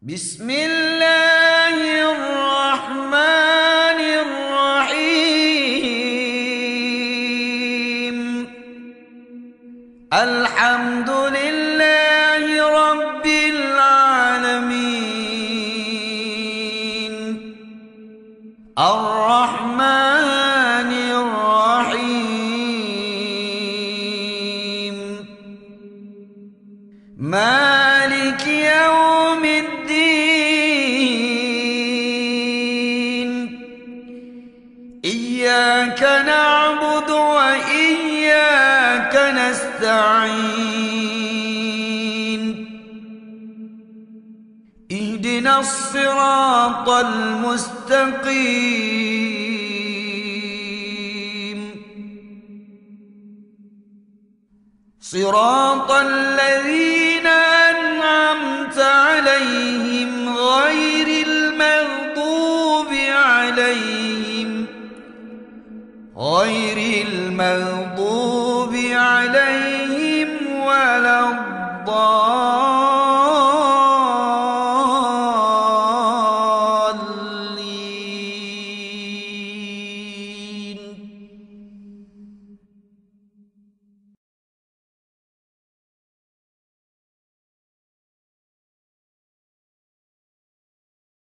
بسم الله الرحمن الرحيم. الحمد لله رب العالمين. الرحمن الرحيم. مالك يوم الدين. إياك نعبد وإياك نستعين. اهدنا الصراط المستقيم. صراط الذين أنعمت عليهم غير المغضوب عليهم ولا الضالين.